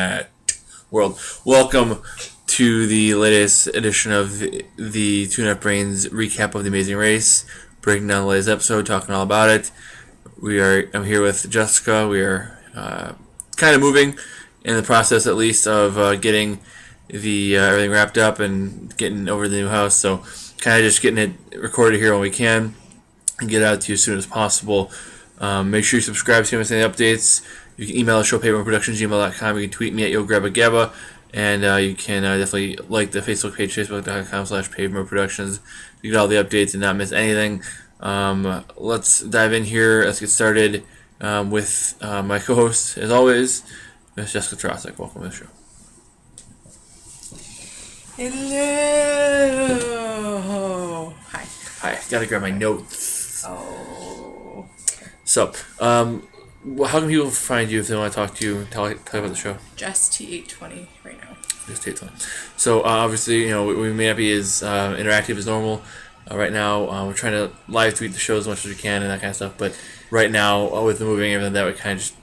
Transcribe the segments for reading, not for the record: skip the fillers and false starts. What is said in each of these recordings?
internet world. Welcome to the latest edition of the Two Nut Brains recap of The Amazing Race, breaking down the latest episode, talking all about it. I'm here with Jessica. We are kind of moving in the process, at least, of getting the everything wrapped up and getting over the new house. So, kind of just getting it recorded here when we can and get it out to you as soon as possible. Make sure you subscribe so you don't miss any updates. You can email the show, pavement@productions@gmail.com. You can tweet me at YoGrabAGabba. And you can definitely like the Facebook page, facebook.com/pavementproductions. You get all the updates and not miss anything. Let's dive in here. Let's get started with my co-host, as always, Miss Jessica Trosek. Welcome to the show. Hello. Hi. Hi. Gotta grab my notes. Oh. So, how can people find you if they want to talk to you, tell you about the show? Just T820 right now. Just T820. So, obviously, we may not be as interactive as normal right now. We're trying to live tweet the show as much as we can and that kind of stuff. But right now, with the moving and everything, that we kind of just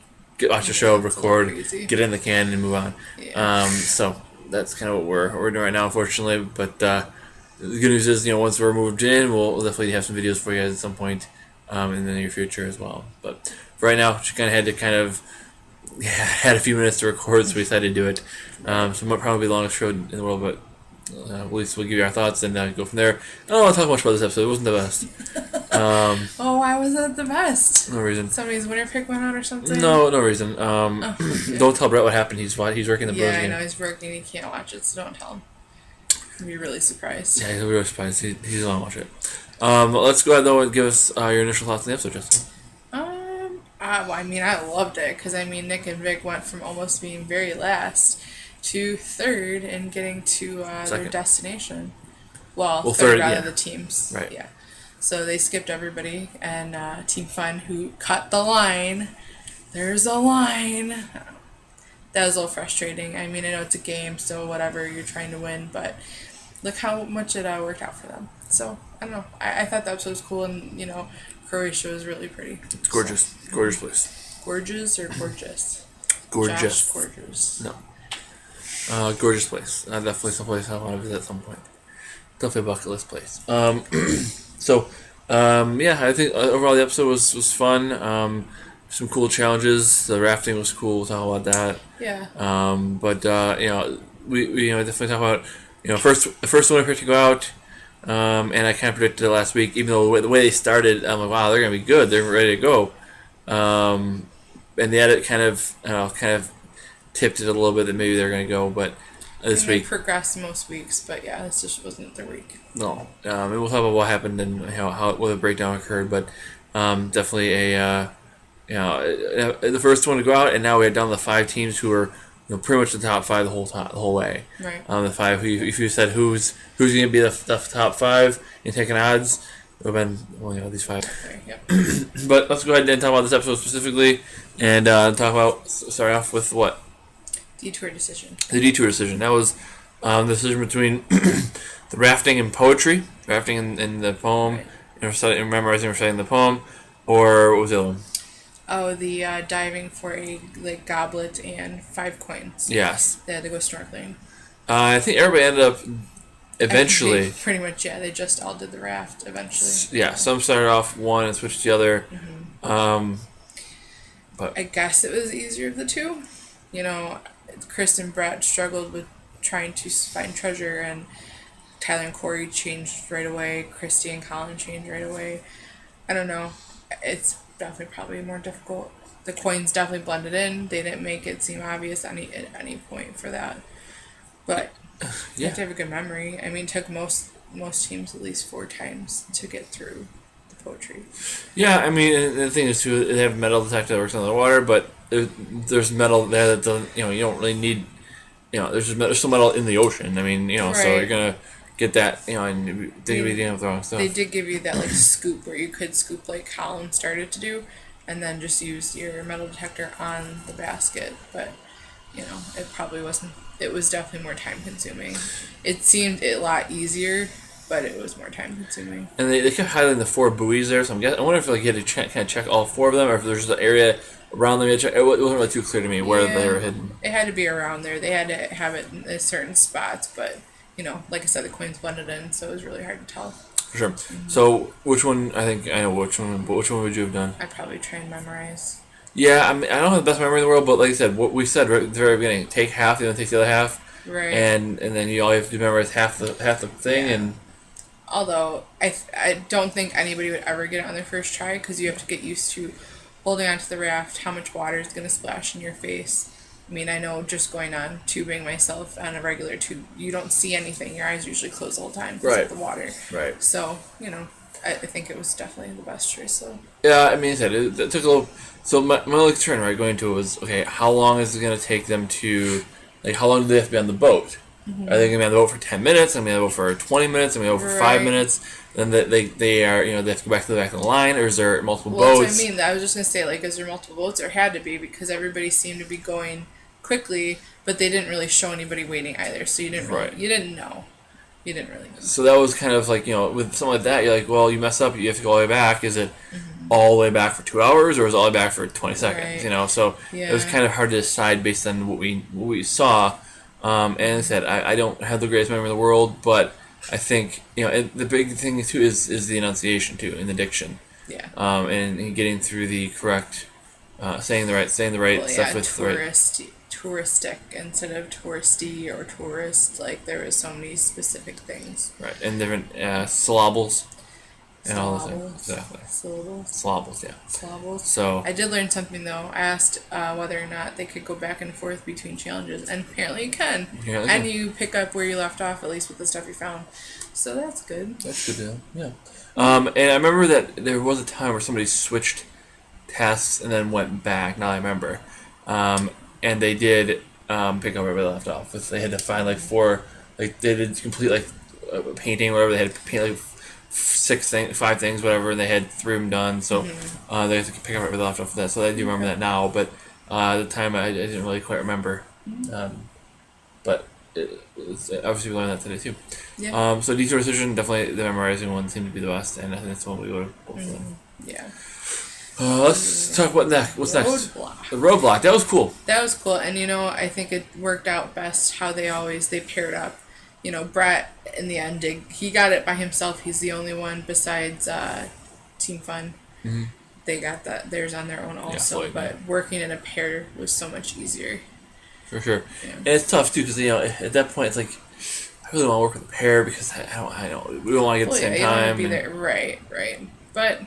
watch the show, record, get it in the can, and move on. Yeah. So that's kind of what we're doing right now, unfortunately. But the good news is, once we're moved in, we'll definitely have some videos for you guys at some point in the near future as well. But for right now, she had a few minutes to record, so we decided to do it. So it might probably be the longest show in the world, but at least we'll give you our thoughts and go from there. I don't want to talk much about this episode. It wasn't the best. Why was it the best? No reason. Somebody's winner pick went out or something? No reason. Don't tell Brett what happened. He's working the Bros game. Yeah, I know he's working. He can't watch it, so don't tell him. He'll be really surprised. Yeah, he'll be really surprised. He's going to watch it. Let's go ahead, though, and give us your initial thoughts on the episode, Justin. I loved it because Nick and Vic went from almost being very last to third and getting to their destination. Well, third out of the teams. Right. Yeah. So they skipped everybody, and Team Fun, who cut the line. There's a line. That was a little frustrating. I know it's a game, so whatever, you're trying to win, but look how much it worked out for them. So, I don't know. I thought that episode was cool, and, Croatia was really pretty. It's gorgeous. So, gorgeous place. Gorgeous or gorgeous? Gorgeous. Josh, gorgeous. No. Gorgeous place. Definitely some place I want to visit at some point. Definitely a bucket list place. I think overall the episode was fun. Some cool challenges. The rafting was cool. We'll talk about that. Yeah. We definitely talk about the first one to go out. And I kind of predicted it last week, even though the way they started, I'm like, wow, they're gonna be good. They're ready to go. And the edit kind of tipped it a little bit that maybe they're gonna go, but this week progressed most weeks. But yeah, this just wasn't their week. No. And we'll talk about what happened and how the breakdown occurred, but definitely the first one to go out, and now we had down the 5 teams who were pretty much the top 5 the whole way. Right. The 5. If you said who's going to be the top 5 and taking odds, it would have been these 5. Okay, yep. But let's go ahead and talk about this episode specifically, and start off with what? Detour decision. The detour decision. That was the decision between the rafting and poetry, rafting in the poem, right, and memorizing or reciting the poem, or what was the other one? Oh, the diving for a goblet and 5 coins. Yes. They had to go snorkeling. I think everybody ended up eventually. Pretty much, yeah. They just all did the raft eventually. Yeah, some started off one and switched to the other. Mm-hmm. But I guess it was easier of the two. Chris and Brett struggled with trying to find treasure, and Tyler and Corey changed right away. Christy and Colin changed right away. I don't know. It's definitely probably more difficult. The coins definitely blended in. They didn't make it seem obvious at any point for that. But you have to have a good memory. It took most teams at least 4 times to get through the poetry. Yeah, the thing is too, they have a metal detector that works under the water, but there's metal there that doesn't. You don't really need. There's still metal in the ocean. Right. So you're gonna get that. And they could be dealing with the wrong stuff. They did give you that scoop where you could scoop like Colin started to do, and then just use your metal detector on the basket. But it probably wasn't. It was definitely more time consuming. It seemed a lot easier, but it was more time consuming. And they kept highlighting the 4 buoys there, so I wonder if you had to kind of check all 4 of them, or if there's an area around the edge. It wasn't really too clear to me where they Yeah, were hidden. it had to be around there. They had to have it in certain spots, but like I said, the coins blended in, so it was really hard to tell. For sure. So which one? I think I know which one. But which one would you have done? I'd probably try and memorize. Yeah, I mean, I don't have the best memory in the world, but like I said, what we said right at the very beginning: take half, the other take the other half, Right. and then you all have to memorize half the thing, Yeah. and Although I don't think anybody would ever get it on their first try because you have to get used to holding onto the raft, how much water is going to splash in your face. I mean, I know just going on tubing myself on a regular tube, you don't see anything. Your eyes usually close the whole time because Right. of the water. right. So, I think it was definitely the best choice. So, Yeah, I mean, I said it took a little. So my only concern, right, going into it was okay. How long is it going to take them to, like, how long do they have to be on the boat? Are they going to be on the boat for 10 minutes? Are they going to be on the boat for 20 minutes? Are they going to be on the boat for 5 Right. minutes? Then they are, they have to go back to the back of the line, or is there multiple well, boats? that's what I mean. I was just going to say, like, is there multiple boats? There had to be because everybody seemed to be going quickly, but they didn't really show anybody waiting either. So you didn't really, Right. you didn't know. You didn't really know. So that was kind of like, with something like that, you're like, well, you mess up, you have to go all the way back. Is it all the way back for 2 hours, or is it all the way back for 20 seconds? Right. So it was Yeah. kind of hard to decide based on what we saw. And as I said, I don't have the greatest memory in the world, but I think, and the big thing too is the enunciation too, and the diction. Yeah. And getting through the correct, saying the right Well, stuff yeah, with the right. touristic instead of touristy or tourist. Like there was so many specific things. Right, and different syllables and all those things. Syllables. Exactly. Syllables. Syllables, yeah. Syllables. So I did learn something though. I asked whether or not they could go back and forth between challenges, and apparently you can. Apparently And you you pick up where you left off, at least with the stuff you found. So that's good. that's good deal. Yeah. And I remember that there was a time where somebody switched tasks and then went back. Now I remember. And they did pick up where they left off. They had to find like four, like they did complete like a painting or whatever. They had to paint like five things, whatever, and they had 3 of them done. So they had to pick up where they left off of that. So I do remember that now, but at the time I didn't really quite remember. But obviously we learned that today too. Yeah. So detour decision, definitely the memorizing one seemed to be the best, and I think that's the one we would have both done. Yeah. Let's talk about next. What's next? Roadblock. The roadblock. That was cool. That was cool, and I think it worked out best how they paired up. Brett in the end he got it by himself. He's the only one besides Team Fun. Mm-hmm. They got theirs on their own also, Floyd, but working in a pair was so much easier. For sure. Yeah. And it's tough too because at that point it's like I really want to work with a pair because I don't we don't want to get at the same You don't want time. to be there, right? But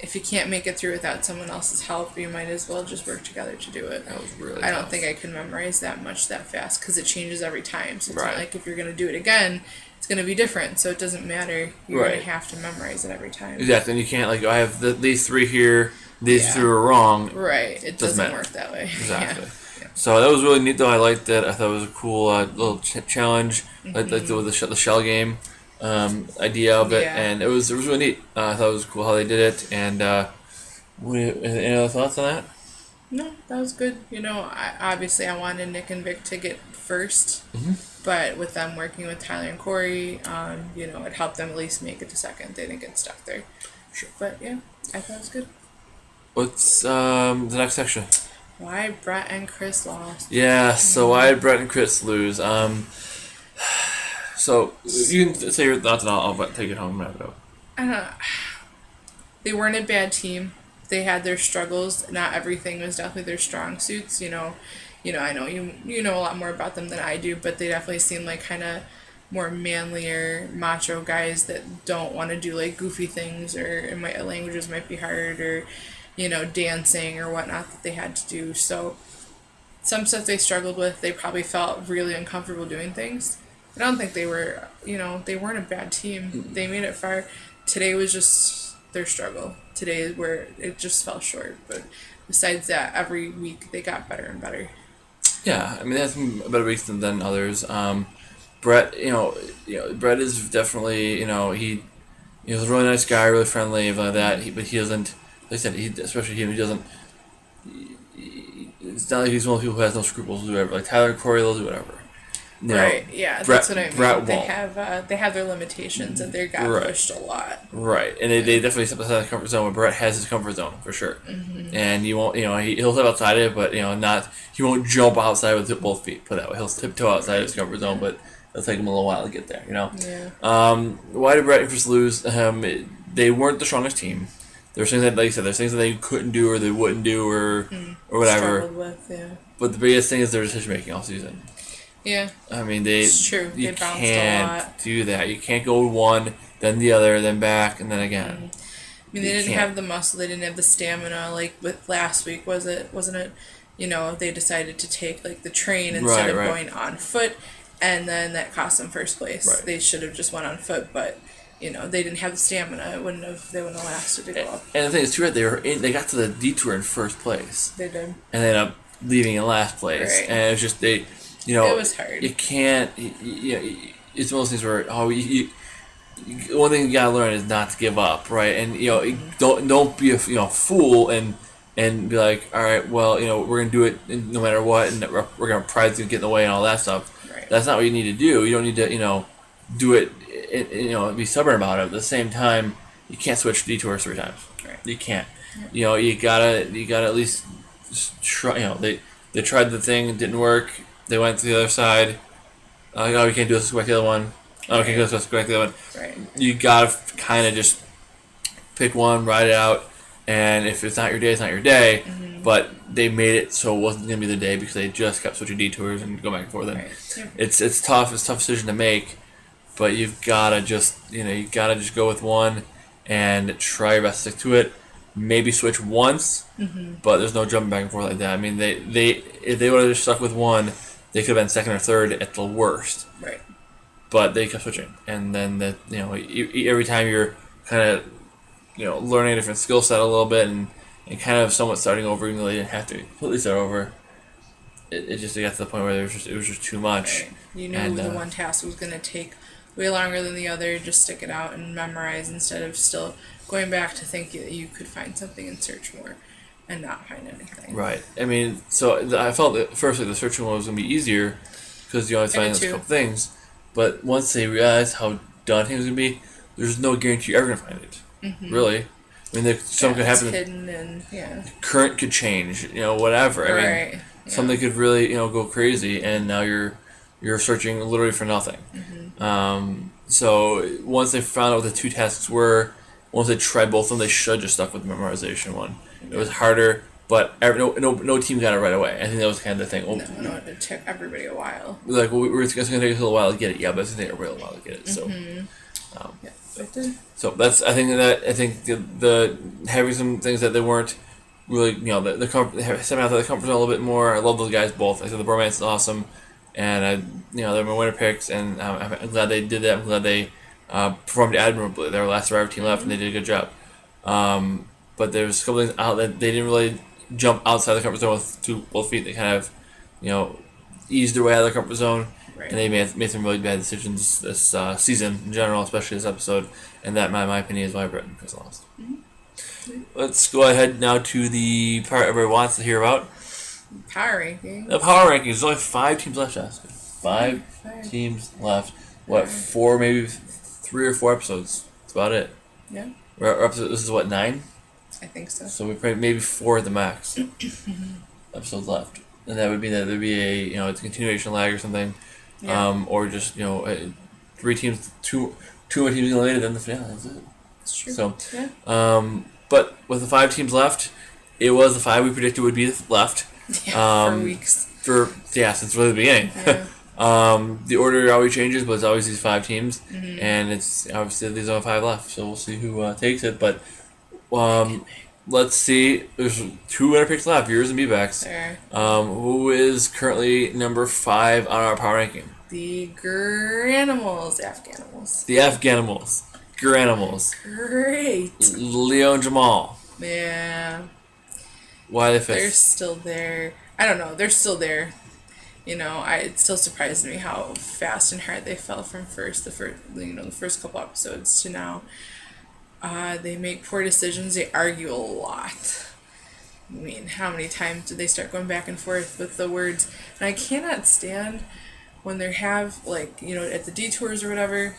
if you can't make it through without someone else's help, you might as well just work together to do it. That was really. I don't tough. think I can memorize that much that fast because it changes every time. So it's Right. not like if you're gonna do it again, it's gonna be different. So it doesn't matter. You're Right. gonna have to memorize it every time. Exactly, and you can't I have these 3 here. These Yeah. 3 are wrong. Right. It Doesn't doesn't matter. work that way. Exactly. Yeah. So that was really neat, though. I liked it. I thought it was a cool little challenge, like the shell game idea of it, Yeah. and it was really neat. I thought it was cool how they did it. And any other thoughts on that? No, that was good. Obviously I wanted Nick and Vic to get 1st, but with them working with Tyler and Corey, it helped them at least make it to 2nd. They didn't get stuck there. Sure. But yeah, I thought it was good. What's the next section? Why Brett and Chris lost. Yeah, so why did Brett and Chris lose? So you can say your thoughts, and I'll take it home and wrap it up. I don't know. They weren't a bad team. They had their struggles. Not everything was definitely their strong suits. I know you know a lot more about them than I do, but they definitely seem like kind of more manlier, macho guys that don't want to do like goofy things, or languages might be hard, or dancing or whatnot that they had to do. So some stuff they struggled with. They probably felt really uncomfortable doing things. I don't think they were, they weren't a bad team. They made it far. Today was just their struggle. Today is where it just fell short. But besides that, every week they got better and better. Yeah, I mean, they had some better weeks than others. Brett, Brett is definitely, he's a really nice guy, really friendly, everything like that. But he doesn't, like I said, especially him, he doesn't. It's not like he's one of the people who has no scruples to do whatever. Like Tyler and Corey, they'll do whatever. Right. Yeah, Brett, that's what I mean. Brett They won't. have their limitations, and they got Right. pushed a lot. Right, and they definitely step outside the comfort zone. But Brett has his comfort zone for sure, and you won't, he'll step outside it, but he won't jump outside with both feet. Put it that way, he'll tiptoe outside his comfort zone, but it'll take him a little while to get there. Yeah. Why did Brett and Chris lose? They weren't the strongest team. There's things that, like you said, there's things that they couldn't do or they wouldn't do or whatever. Struggled with, yeah. But the biggest thing is their decision making all season. Yeah. I mean, It's true. You They bounced a can't lot. do that. You can't go one, then the other, then back, and then again. I mean, they didn't have the muscle. They didn't have the stamina. Like with last week, wasn't it? They decided to take like the train instead of going on foot, and then that cost them first place. Right. They should have just went on foot, but they didn't have the stamina. They wouldn't have lasted to go up. And the thing is, too, right? They got to the detour in first place, They did. and they ended up leaving in last place. Right. And it's just It was hard. You can't. It's one of those things where one thing you gotta learn is not to give up, right? And don't be a fool and be like, all right, well, we're gonna do it no matter what, and we're gonna pride's gonna get in the way and all that stuff. Right. That's not what you need to do. You don't need to do it. Be stubborn about it. At the same time, you can't switch detours 3 times. Right. You can't. Yeah. You gotta at least try. They tried the thing, it didn't work. They went to the other side. Oh, we can't do this. Go back to the other one. Oh, we can't do this. Go back to the other one. Right. You gotta kind of just pick one, ride it out, and if it's not your day, it's not your day. Mm-hmm. But they made it so it wasn't gonna be the day because they just kept switching detours and go back and forth. And it's tough. It's a tough decision to make, but you've gotta just go with one and try your best to stick to it. Maybe switch once, but there's no jumping back and forth like that. I mean, they if they would have just stuck with one, they could have been second or third at the worst. Right. But they kept switching, and then every time you're kind of learning a different skill set a little bit and kind of somewhat starting over, even though they didn't have to completely start over. It got to the point where it was just too much. Right. You knew the one task was going to take way longer than the other. Just stick it out and memorize instead of still going back to think that you could find something and search more and not find anything. Right. I mean, so I felt that firstly the searching one was going to be easier because you always find those couple things. But once they realized how daunting it was going to be, there's no guarantee you're ever going to find it. Mm-hmm. Really. I mean, something could happen. It's hidden and, Current could change, whatever. I mean, something could really, go crazy, and now you're searching literally for nothing. Mm-hmm. So once they found out what the 2 tasks were, once they tried both of them, they should have just stuck with the memorization one. It was harder, but no team got it right away. I think that was kind of the thing. No, it took everybody a while. It's going to take us a little while to get it. Yeah, but it's going to take a real while to get it. So, it did. So that's I think the having some things that they weren't really the stepping out of the comfort zone a little bit more. I love those guys both. I said the bromance is awesome, and they're my winner picks, and I'm glad they did that. I'm glad they performed admirably. They were the last survivor team left, and they did a good job. But there's a couple things out that they didn't really jump outside the comfort zone with both feet. They kind of eased their way out of the comfort zone. Right. And they made some really bad decisions this season in general, especially this episode, and that, in my opinion, is why Britain has lost. Mm-hmm. Let's go ahead now to the part everybody wants to hear about. Power rankings. The power rankings. There's only 5 teams left, Jessica. 5 teams left. What, 4, maybe 3 or 4 episodes? That's about it. Yeah. This is what, 9? I think so. So we probably maybe 4 at the max. Episodes left. And that would mean that there'd be it's a continuation lag or something. Yeah. Or just 3 teams, two more teams eliminated, then the finale. That's it. That's true. So, yeah. But with the 5 teams left, it was the 5 we predicted would be left. Yeah, for weeks. Since really the beginning. Yeah. The order always changes, but it's always these 5 teams, and it's obviously there's only 5 left. So we'll see who takes it. But let's see. There's 2 winner picks left, yours and B-Back's. Sure. Who is currently number 5 on our power ranking? The Granimals. Afghanimals. The Afghanimals. Granimals. Great. Leo and Jamal. Yeah. Why are they 5th? They're still there. I don't know. They're still there. It still surprised me how fast and hard they fell from the first couple episodes to now. They make poor decisions. They argue a lot. I mean, how many times did they start going back and forth with the words? And I cannot stand when they have, like, at the detours or whatever,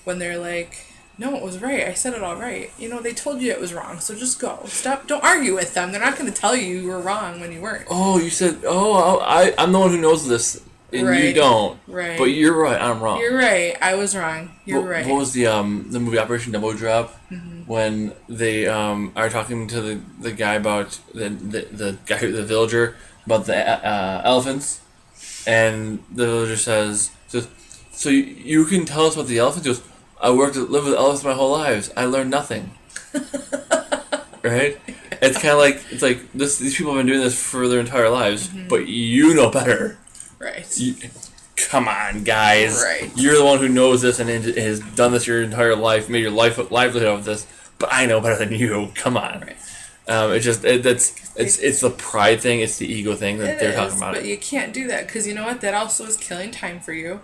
when they're like, no, it was right. I said it all right. They told you it was wrong, so just go. Stop. Don't argue with them. They're not going to tell you were wrong when you weren't. Oh, you said, I'm the one who knows this, and Right. you don't. Right. But you're right, I'm wrong. You're right. I was wrong. You're right. What was the movie Operation Double Drop? Mm-hmm. When they are talking to the guy about the villager about the elephants, and the villager says, so you can tell us about the elephants? He goes, I lived with elephants my whole lives. I learned nothing. Right? It's kind of like these people have been doing this for their entire lives, but you know better. Right. Come on, guys. Right. You're the one who knows this and has done this your entire life, made your livelihood of this. But I know better than you. Come on. Right. It's the pride thing. It's the ego thing that they're talking about. But you can't do that because you know what? That also is killing time for you.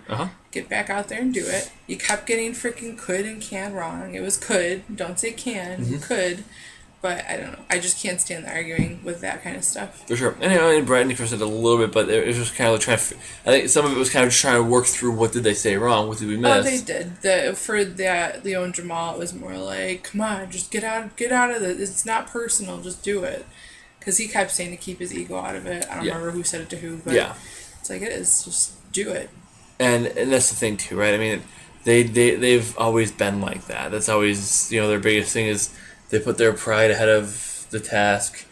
Get back out there and do it. You kept getting freaking could and can wrong. It was could. Don't say can. Could. But I don't know. I just can't stand the arguing with that kind of stuff. For sure. And Brett and Chris did a little bit, but it was just kind of trying to... I think some of it was kind of just trying to work through what did they say wrong, what did we miss. Oh, they did. For that Leo and Jamal, it was more like, come on, just get out of it. It's not personal. Just do it. Because he kept saying to keep his ego out of it. I don't remember who said it to who, but it's like it is. Just do it. And that's the thing, too, right? I mean, they've always been like that. That's always, their biggest thing is... They put their pride ahead of the task.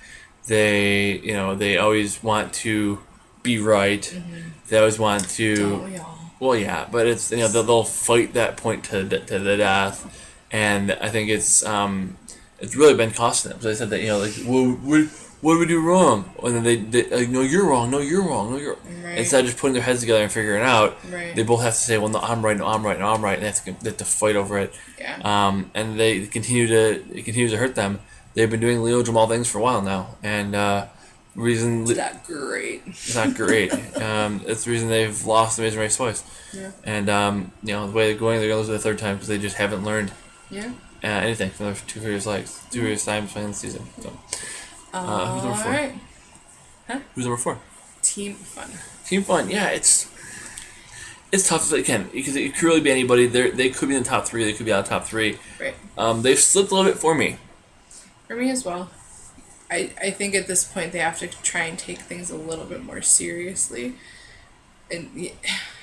They always want to be right. Mm-hmm. They always want to. Don't we all? Well, yeah, but it's they'll fight that point to the death, and I think it's really been costing them. So they said that what did we do wrong? And then they like, no, you're wrong. No, you're wrong. No, you're. Right. Instead of just putting their heads together and figuring it out, they both have to say, well, no, I'm right. No, I'm right. No, I'm right. And they have to fight over it. Yeah. And it continues to hurt them. They've been doing Leo Jamal things for a while now, and reason it's not great. It's not great. It's the reason they've lost the Amazing Race twice. Yeah. And the way they're going to lose it the third time because they just haven't learned. Yeah. Anything from their two previous times playing the season. So. Who's number 4? Alright. Huh? Who's number 4? Team Fun. Team Fun, yeah, it's tough as it can because it could really be anybody. They could be in the top 3. They could be out of the top 3. Right. They've slipped a little bit for me. For me as well. I think at this point they have to try and take things a little bit more seriously. And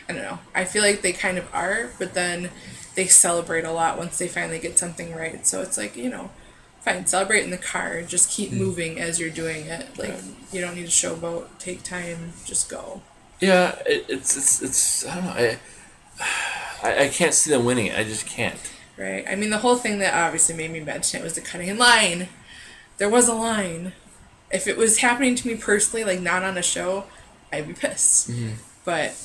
I don't know. I feel like they kind of are, but then they celebrate a lot once they finally get something right. So it's like, fine, celebrate in the car. Just keep moving as you're doing it. Like, you don't need to showboat. Take time. Just go. Yeah, it's I don't know. I can't see them winning it. I just can't. Right. I mean, the whole thing that obviously made me mention it was the cutting in line. There was a line. If it was happening to me personally, like not on a show, I'd be pissed. Mm-hmm. But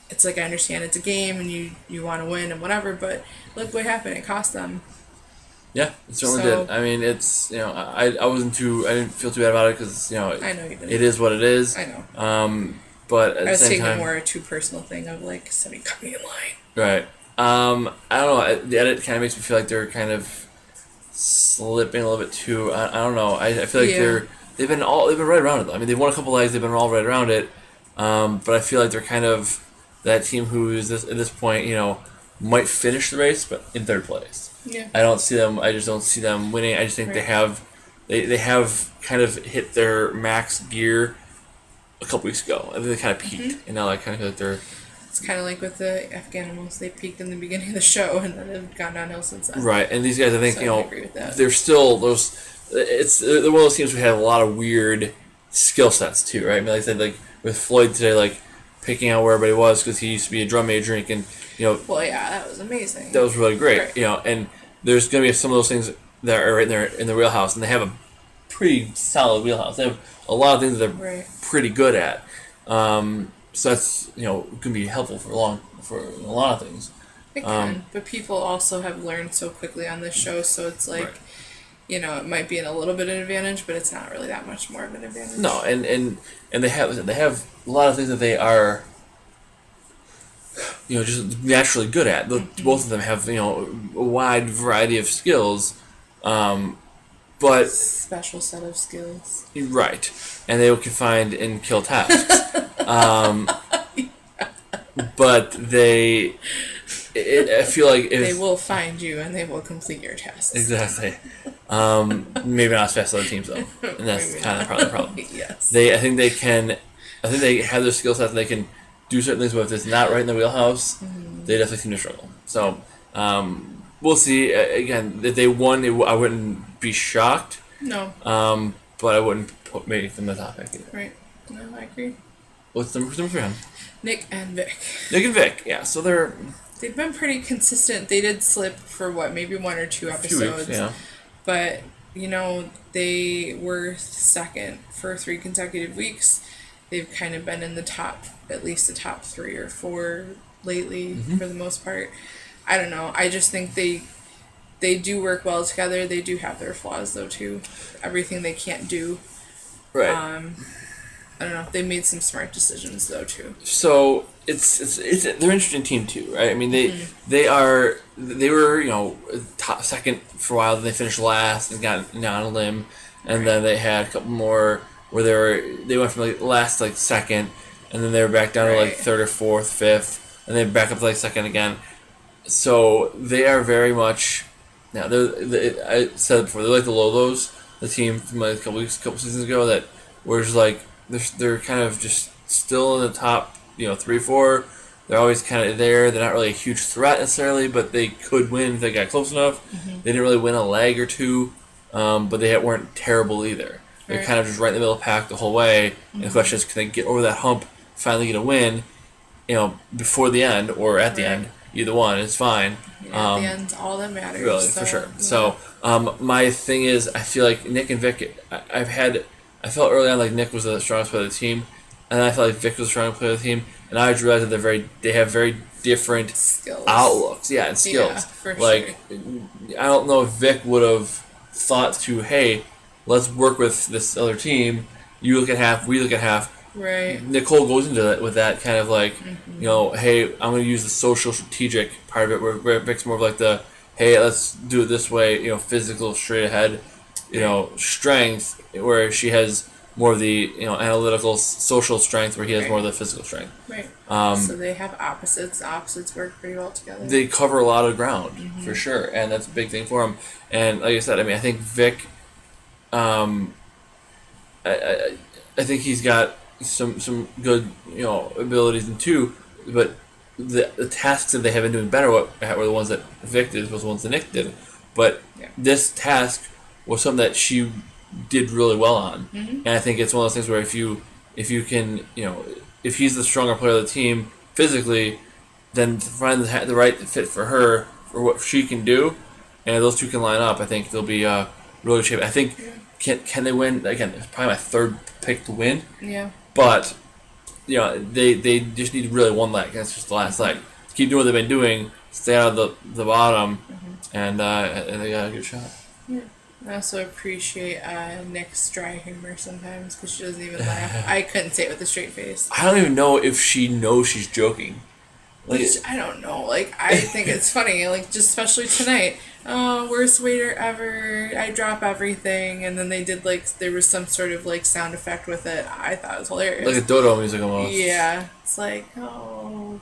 it's like I understand it's a game and you want to win and whatever, but look what happened. It cost them. Yeah, it certainly did. I mean, it's, I didn't feel too bad about it because, I know you didn't. It is what it is. I know. But at I was the same taking time, more a too personal thing of like somebody cut me in line. Right. I don't know. The edit kind of makes me feel like they're kind of slipping a little bit too. I don't know. I feel like they've been right around it though. I mean, they've won a couple legs. They've been all right around it. But I feel like they're kind of that team who is at this point, might finish the race, but in third place. Yeah. I don't see them. I just don't see them winning. I just think they have kind of hit their max gear a couple weeks ago. I think they kind of peaked, and now I kind of feel like they're. It's kind of like with the Afghanimals. They peaked in the beginning of the show, and then have gone downhill since then. Right, and these guys, I think, I agree with that. they're still those. They're one of those teams who have a lot of weird skill sets too, right? I mean, like I said, like with Floyd today, like picking out where everybody was because he used to be a drum major, and can. Well, yeah, that was amazing. That was really great, and there's going to be some of those things that are right there in the wheelhouse, and they have a pretty solid wheelhouse. They have a lot of things that they're pretty good at. So that's going to be helpful for a lot of things. It can, but people also have learned so quickly on this show, so it's like, it might be in a little bit of an advantage, but it's not really that much more of an advantage. No, and they have a lot of things that they are. Just naturally good at. Both of them have, a wide variety of skills, but special set of skills. Right, and they can find and kill tasks. but I feel like if They will find you and they will complete your tasks. exactly, maybe not as fast as other teams though, and that's Maybe kind of not. the problem. Yes. I think they can. I think they have their skill set. They can do certain things, but if it's not right in the wheelhouse, they definitely seem to struggle. So we'll see. Again, if they won, I wouldn't be shocked. No. But I wouldn't make them the top pick either. Right. No, I agree. What's number 3 on? Nick and Vic. Nick and Vic, yeah. So They've been pretty consistent. They did slip for maybe 1 or 2 a few episodes. weeks, yeah. But, they were second for 3 consecutive weeks. They've kind of been in at least the top 3 or 4 lately for the most part. I don't know. I just think they do work well together. They do have their flaws though too. Everything they can't do. Right. I don't know. They made some smart decisions though too. So it's they're an interesting team too, right? I mean they were top second for a while, then they finished last and got on a limb, and then they had a couple more where they went from last to second, and then they were back down to third or fourth, fifth, and then back up to second again. So they are very much now. I said it before. They're like the Lolos, the team from a couple seasons ago that were just they're kind of just still in the top 3, 4. They're always kind of there. They're not really a huge threat necessarily, but they could win if they got close enough. They didn't really win a leg or two, but they weren't terrible either. They're kind of just right in the middle of the pack the whole way. And the question is, can they get over that hump, finally get a win, before the end or at the end? Either one is fine. Yeah, at the end's all that matters. Really, for sure. Yeah. So my thing is, I feel like Nick and Vic. I felt early on like Nick was the strongest player of the team, and I felt like Vic was the strongest player of the team. And I just realized that they have very different skills, outlooks. Yeah, and skills. Yeah, for sure. I don't know if Vic would have thought to, hey, let's work with this other team. You look at half, we look at half. Right. Nicole goes into that with that kind of hey, I'm going to use the social strategic part of it, where Vic's more of the, hey, let's do it this way, physical, straight ahead, strength, where she has more of the, analytical, social strength, where he has more of the physical strength. Right. So they have opposites. Opposites work pretty well together. They cover a lot of ground, for sure, and that's a big thing for them. And like I said, I think Vic, I think he's got some good abilities in two, but the tasks that they have been doing better were the ones that Vic did, was the ones that Nick did. But this task was something that she did really well on, and I think it's one of those things where if you can if he's the stronger player of the team physically, then to find the right fit for her for what she can do, and those two can line up, I think they'll be really good shape. I think can they win again? It's probably my third pick to win. Yeah. But they just need really one leg. That's just the last leg. Keep doing what they've been doing. Stay out of the bottom, and they got a good shot. Yeah. I also appreciate Nick's dry humor sometimes because she doesn't even laugh. I couldn't say it with a straight face. I don't even know if she knows she's joking. I don't know. I think it's funny. Just especially tonight. Oh, worst waiter ever. I drop everything. And then they did, there was some sort of, sound effect with it. I thought it was hilarious. Like a dodo music almost. Yeah. It's oh,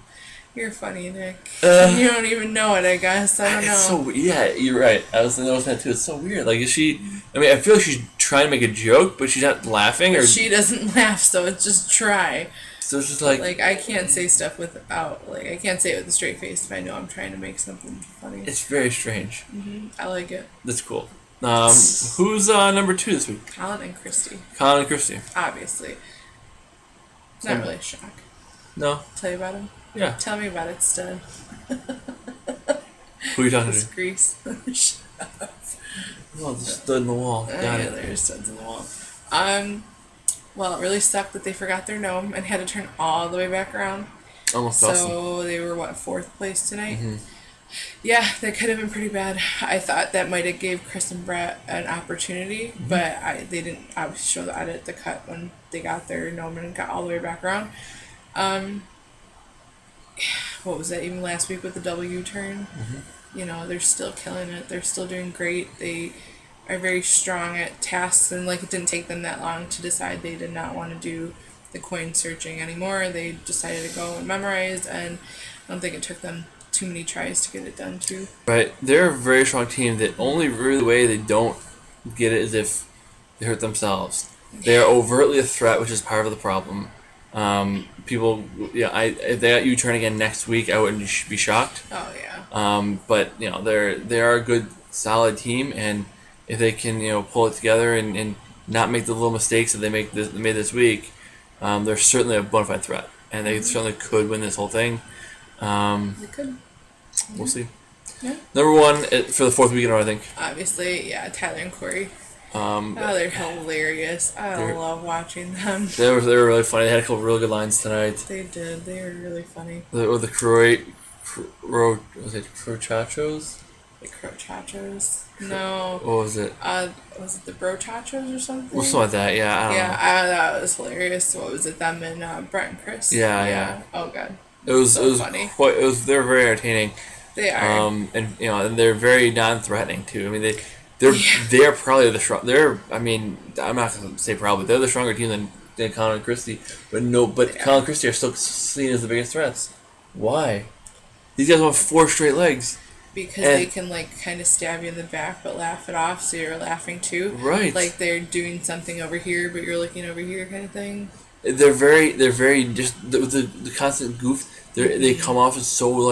you're funny, Nick. You don't even know it, I guess. I don't know. Yeah, you're right. I was noticing that too. It's so weird. Is she... I feel like she's trying to make a joke, but she's not laughing. Or she doesn't laugh, so it's just try. So it's just I can't say stuff without, I can't say it with a straight face if I know I'm trying to make something funny. It's very strange. I like it. That's cool. Who's number 2 this week? Colin and Christy. Colin and Christy. Obviously. Not really a shock. No. Tell you about him? Yeah. Tell me about it, stud. Who are you talking to? Grease. Shut up. Oh, the stud in the wall. Got it. There's studs in the wall. Well, it really sucked that they forgot their gnome and had to turn all the way back around. Almost so awesome. They were, 4th place tonight? Yeah, that could have been pretty bad. I thought that might have gave Chris and Brett an opportunity, but they didn't obviously show the edit, the cut when they got their gnome and got all the way back around. What was that, even last week with the W turn? They're still killing it. They're still doing great. They are very strong at tasks, and it didn't take them that long to decide they did not want to do the coin searching anymore. They decided to go and memorize, and I don't think it took them too many tries to get it done too. Right. They're a very strong team. The only really way they don't get it is if they hurt themselves. They are overtly a threat, which is part of the problem. People, if they got U-turn again next week, I wouldn't be shocked. Oh yeah. But they are a good, solid team, and if they can pull it together and not make the little mistakes that they made this week, they're certainly a bona fide threat, and they certainly could win this whole thing. They could. We'll see. Yeah. Number one for the fourth week in a row, I think. Obviously, yeah, Tyler and Corey. They're hilarious. I love watching them. They were really funny. They had a couple really good lines tonight. They did. They were really funny. The Crochachos? The Crochachos? No. What was it? Was it the Brochachos or something? Well, something like that. Yeah, I don't know. That was hilarious. What was it? Them and Brett and Chris. Yeah. Oh god. It was funny. They're very entertaining. They are. And they're very non-threatening too. I mean they're probably the strong. I'm not gonna say probably. They're the stronger team than Colin and Christie. But Colin and Christie are still seen as the biggest threats. Why? These guys won 4 straight legs. Because they can kind of stab you in the back but laugh it off, so you're laughing too. Right. Like they're doing something over here but you're looking over here kind of thing. They're very just the constant goof. They come off as so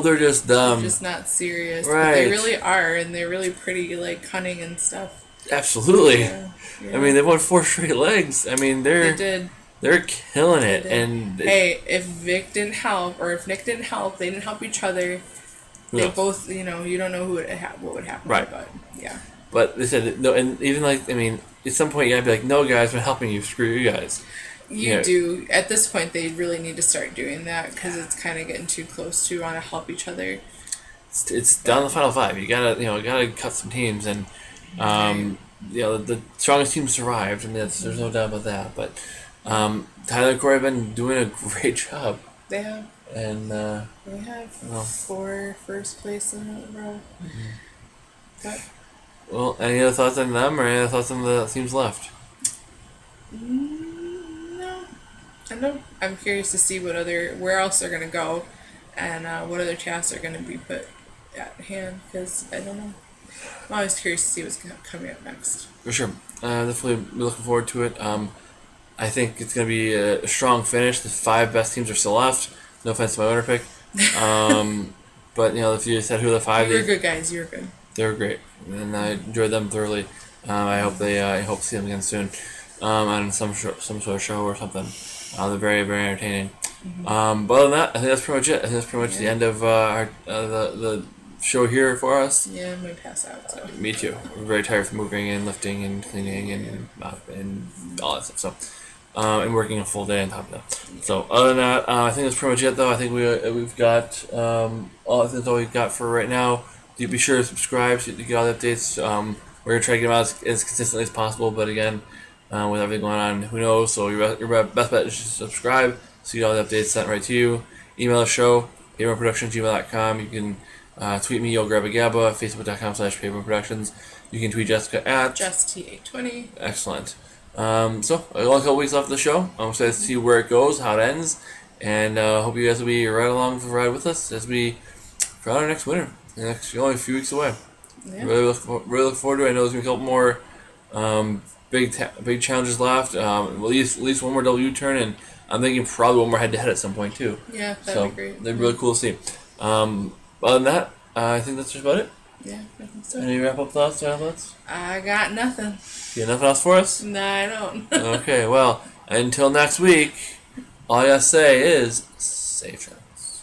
they're just dumb. They're just not serious. Right. But they really are, and they're really pretty cunning and stuff. Absolutely. Yeah. I mean, they won 4 straight legs. I mean, they did. They're killing it. And hey, if Vic didn't help, or if Nick didn't help, they didn't help each other. They both, you don't know what would happen. Right. But yeah. But they said no, and even at some point you gotta be like, no guys, I'm helping you. Screw you guys. You do. At this point, they really need to start doing that because it's kind of getting too close to want to help each other. It's down to the final 5. You gotta cut some teams, and the strongest team survived, and there's no doubt about that. But Tyler and Corey have been doing a great job. They have. And they have 4 first place in a row. Mm-hmm. But, well, any other thoughts on them, or any other thoughts on the teams left? No, I know. I'm curious to see where else they're gonna go, and what other tasks are gonna be put at hand. Because I don't know. I'm always curious to see what's coming up next. For sure, definitely be looking forward to it. I think it's gonna be a strong finish. The 5 best teams are still left. No offense to my owner pick. But if you said who the 5, you were good guys. You were good. They were great, and I enjoyed them thoroughly. I hope to see them again soon, on some sort of show or something. They're very, very entertaining. Mm-hmm. But other than that, I think that's pretty much it. I think that's pretty much the end of our the show here for us. Yeah, I might pass out. So. Me too. We're very tired from moving and lifting and cleaning and all that stuff. So. And working a full day on top of that. So other than that, I think that's pretty much it. Though I think we've got that's all we've got for right now. Do be sure to subscribe so you get all the updates. We're gonna try to get them out as consistently as possible. But again, with everything going on, who knows? So your best bet is just subscribe so you get all the updates sent right to you. Email the show, paperproductions@gmail.com. You can tweet me, You'll Grab a Gabba, facebook.com/paperproductions. You can tweet Jessica at JessT820. Excellent. So, only a couple weeks left of the show. I'm excited to see where it goes, how it ends, and hope you guys will be right along for the ride with us as we try our next winter. Only a few weeks away. Yeah. Really look forward to it. I know there's going to be a couple more big challenges left. At least one more double U-turn, and I'm thinking probably one more head-to-head at some point, too. Yeah, that'd be great. They'd be really cool to see. Other than that, I think that's just about it. Yeah, I think so. Any wrap-up thoughts? I got nothing. You got nothing else for us? No, I don't. Okay, well, until next week, all I gotta say is, safe travels.